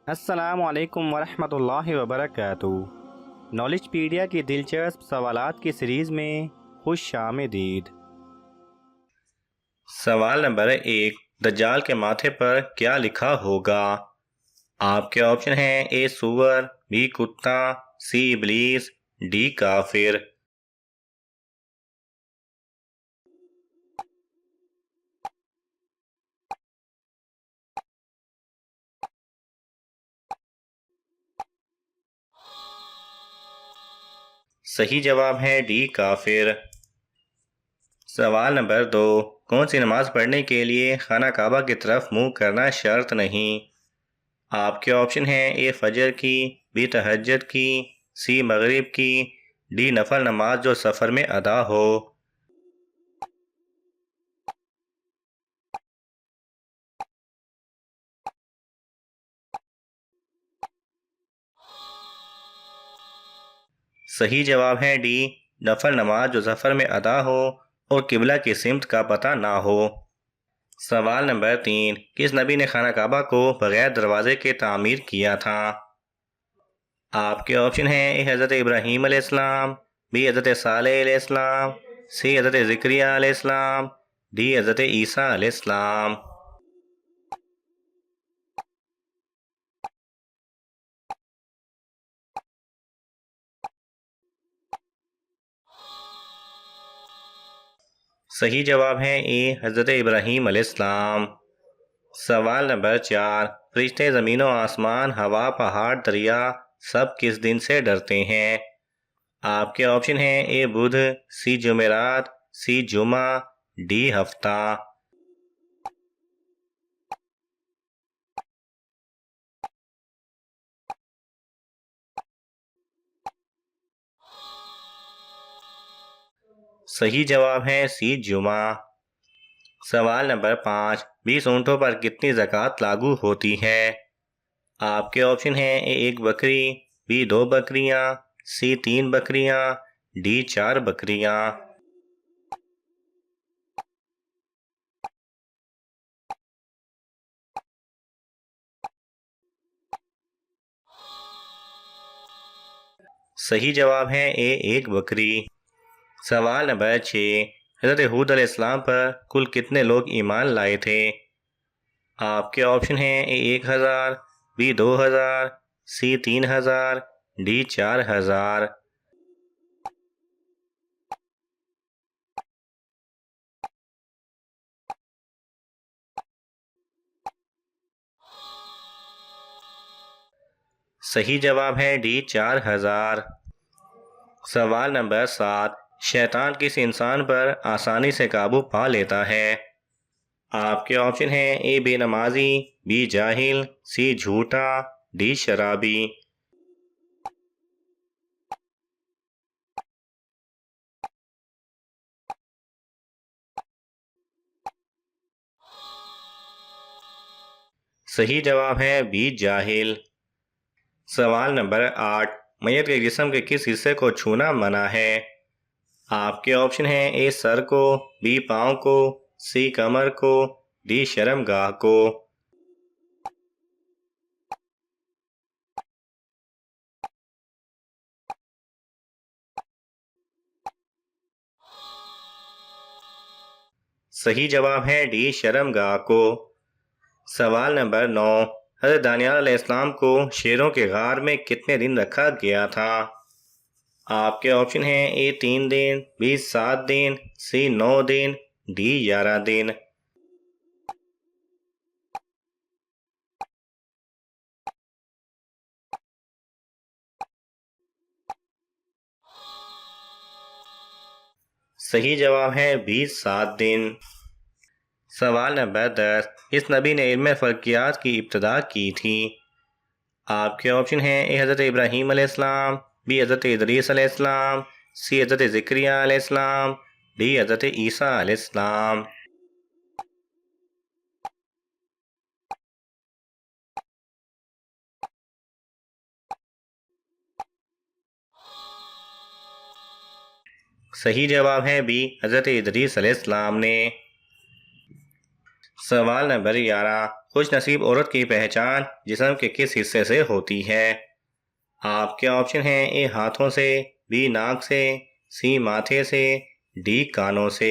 अस्सलाम वालेकुम वरहमतुल्लाहि वबरकातुहू। नॉलेजपीडिया की दिलचस्प सवालात की सीरीज़ में खुश आमदीद। सवाल नंबर 1। दज्जाल के माथे पर क्या लिखा होगा? आपके ऑप्शन हैं ए सूअर, बी कुत्ता, सी इबलीस, डी काफिर। सही जवाब है डी काफिर। सवाल नंबर 2। कौन सी नमाज पढ़ने के लिए खाना काबा की तरफ मुंह करना शर्त नहीं? आपके ऑप्शन हैं ए फजर की, बी तहज्जुद की, सी मगरिब की, डी नफल नमाज जो सफ़र में अदा हो। सही जवाब है डी नफल नमाज जो सफ़र में अदा हो और किबला की सिमत का पता ना हो। सवाल नंबर 3। किस नबी ने खाना काबा को बगैर दरवाजे के तामीर किया था? आपके ऑप्शन हैं ए हज़रत इब्राहीम अलैहिस्सलाम, बी हज़रत सालेह अलैहिस्सलाम, सी हज़रत ज़िक्रिया अलैहिस्सलाम, डी हज़रत ईसा अलैहिस्सलाम। सही जवाब है ए हज़रत इब्राहीम अलैहिस्सलाम। सवाल नंबर 4। फरिश्ते ज़मीन व आसमान, हवा, पहाड़, दरिया सब किस दिन से डरते हैं? आपके ऑप्शन हैं ए बुध, सी जुमेरात, सी जुमा, डी हफ्ता। सही जवाब है सी जुमा। सवाल नंबर 5। 20 ऊँटों पर कितनी ज़कात लागू होती है? आपके ऑप्शन हैं ए एक बकरी, बी दो बकरियां, सी तीन बकरियां, डी चार बकरियां। सही जवाब है ए एक बकरी। सवाल नंबर 6। हज़रत हूद अलैहिस्सलाम पर कुल कितने लोग ईमान लाए थे? आपके ऑप्शन हैं ए 1000, बी 2000, सी 3000, डी 4000। सही जवाब है डी 4000। सवाल नंबर 7। शैतान किस इंसान पर आसानी से काबू पा लेता है? आपके ऑप्शन हैं ए बेनमाजी, बी जाहिल, सी झूठा, डी शराबी। सही जवाब है बी जाहिल। सवाल नंबर 8। मैयत के जिस्म के किस हिस्से को छूना मना है? आपके ऑप्शन हैं ए सर को, बी पाँव को, सी कमर को, डी शर्मगाह को। सही जवाब है डी शर्मगाह को। सवाल नंबर 9। हज़रत दानियाल अलैहिस्सलाम को शेरों के गार में कितने दिन रखा गया था? आपके ऑप्शन हैं ए 3 दिन, बी 7 दिन, सी 9 दिन, डी 11 दिन। सही जवाब है बी 7 दिन। सवाल नंबर 10। इस नबी ने इल्म फल्कियात की इब्तदा की थी? आपके ऑप्शन हैं ए हज़रत इब्राहीम अलैहिस्सलाम, बी हज़रत इदरीस अलैहिस्सलाम, सी हज़रत ज़िक्रिया अलैहिस्सलाम, डी हज़रत ईसा अलैहिस्सलाम। सही जवाब है बी हज़रत इदरीस अलैहिस्सलाम ने। सवाल नंबर 11, खुश नसीब औरत की पहचान जिस्म के किस हिस्से से होती है? आपके ऑप्शन हैं ए हाथों से, बी नाक से, सी माथे से, डी कानों से।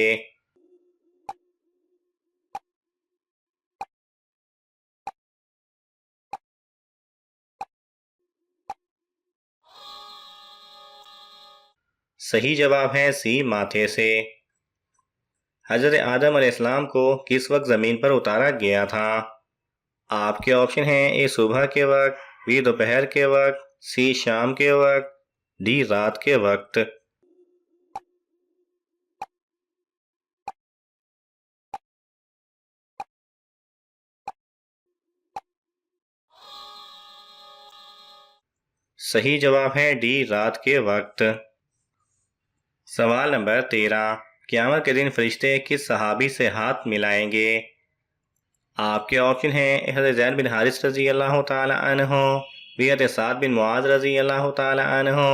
सही जवाब है सी माथे से। हजरत आदम अलैहिस्सलाम को किस वक्त जमीन पर उतारा गया था? आपके ऑप्शन हैं ए सुबह के वक्त, बी दोपहर के वक्त, सी शाम के वक्त, डी रात के वक्त। सही जवाब है डी रात के वक्त। सवाल नंबर 13, क़यामत के दिन फरिश्ते किस सहाबी से हाथ मिलाएंगे? आपके ऑप्शन हैं हज़रत ज़ैद बिन हारिस रज़ी अल्लाह तआला अन्हु, बी हज़रत साद बिन मुआज़ रज़ी अल्लाह तआला अन्हु,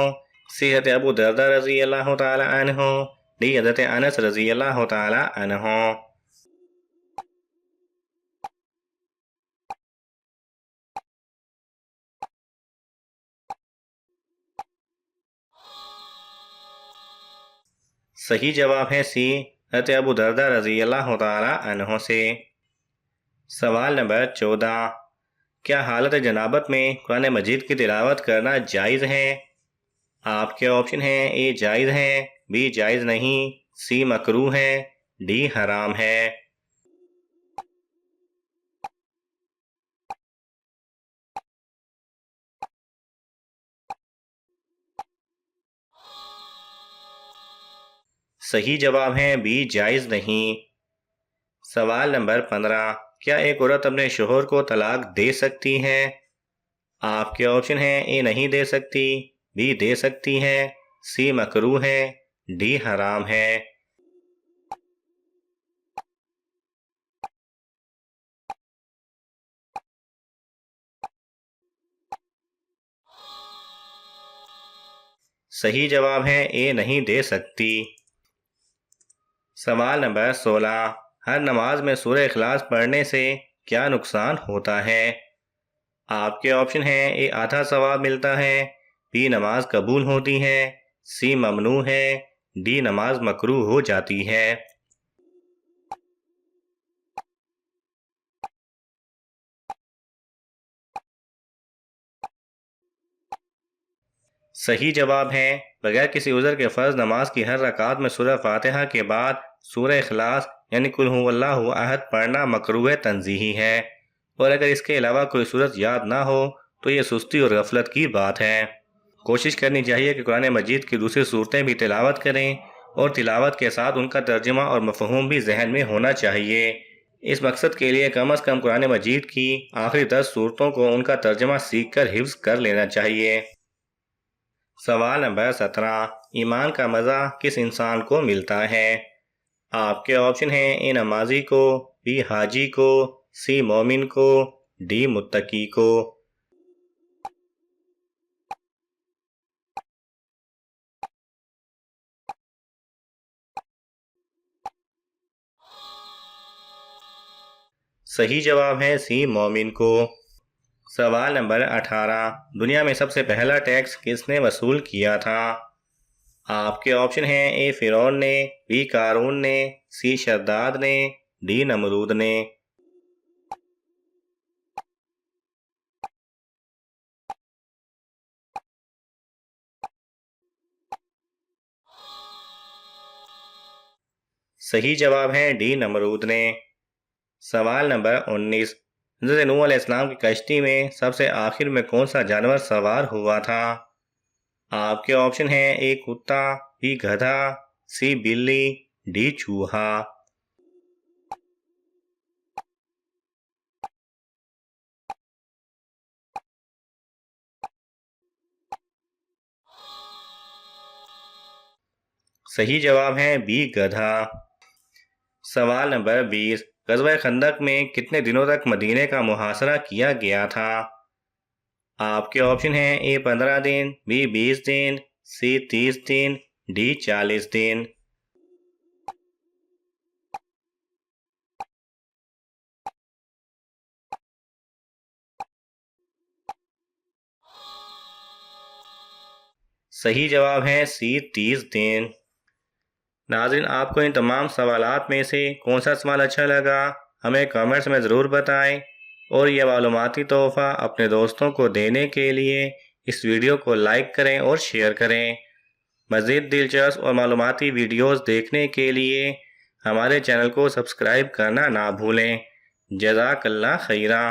सी हज़रत अबू दरदा रज़ी अल्लाह तआला अन्हु, डी हज़रत अनस रज़ी अल्लाह तआला अन्हु। सही जवाब है सी हज़रत अबू दरदा रज़ी अल्लाह तआला अन्हु से। सवाल नंबर 14, क्या हालत जनाबत में कुरान मजीद की तिलावत करना जायज़ है? आपके ऑप्शन हैं ए जायज़ है, बी जायज़ नहीं, सी मकरूह है, डी हराम है। सही जवाब है बी जायज़ नहीं। सवाल नंबर 15, क्या एक औरत अपने शोहर को तलाक दे सकती है? आपके ऑप्शन हैं ए नहीं दे सकती, बी दे सकती है, सी मकरूह है, डी हराम है। सही जवाब है ए नहीं दे सकती। सवाल नंबर 16, हर नमाज में सूरह इखलास पढ़ने से क्या नुकसान होता है? आपके ऑप्शन हैं ए आधा सवाब मिलता है, बी नमाज कबूल होती है, सी ममनू है, डी नमाज मकरूह हो जाती है। सही जवाब है बगैर किसी उज़र के फ़र्ज नमाज की हर रकात में सूरह फातिहा के बाद सूरह इखलास यानी कुल हुवल्लाहु अहद पढ़ना मकरूह तंज़ीही है, और अगर इसके अलावा कोई सूरत याद ना हो तो ये सुस्ती और गफलत की बात है। कोशिश करनी चाहिए कि कुरान मजीद की दूसरी सूरतें भी तिलावत करें, और तिलावत के साथ उनका तर्जुमा और मफ़हूम भी जहन में होना चाहिए। इस मकसद के लिए कम अज़ कम कुरान मजीद की आखिरी 10 सूरतों को उनका तर्जुमा सीख कर हिफ्ज़ कर लेना चाहिए। सवाल नंबर 17, ईमान का मज़ा किस इंसान को मिलता है? आपके ऑप्शन हैं ए नमाजी को, बी हाजी को, सी मोमिन को, डी मुत्तकी को। सही जवाब है सी मोमिन को। सवाल नंबर 18, दुनिया में सबसे पहला टैक्स किसने वसूल किया था? आपके ऑप्शन हैं ए फिरौन ने, बी कारून ने, सी शद्दाद ने, डी नमरूद ने। सही जवाब है डी नमरूद ने। सवाल नंबर 19, हज़रत नूह अलैहिस्सलाम की कश्ती में सबसे आखिर में कौन सा जानवर सवार हुआ था? आपके ऑप्शन हैं ए कुत्ता, बी गधा, सी बिल्ली, डी चूहा। सही जवाब है बी गधा। सवाल नंबर 20, ग़ज़वा खंदक में कितने दिनों तक मदीने का मुहासरा किया गया था? आपके ऑप्शन हैं ए 15 दिन, बी 20 दिन, सी 30 दिन, डी 40 दिन। सही जवाब है सी 30 दिन। नाज़रीन, आपको इन तमाम सवालात में से कौन सा सवाल अच्छा लगा हमें कमेंट्स में ज़रूर बताएं, और यह मालूमाती तोहफ़ा अपने दोस्तों को देने के लिए इस वीडियो को लाइक करें और शेयर करें। मज़ीद दिलचस्प और मालूमाती वीडियोस देखने के लिए हमारे चैनल को सब्सक्राइब करना ना भूलें। जज़ाकल्लाह खैरा।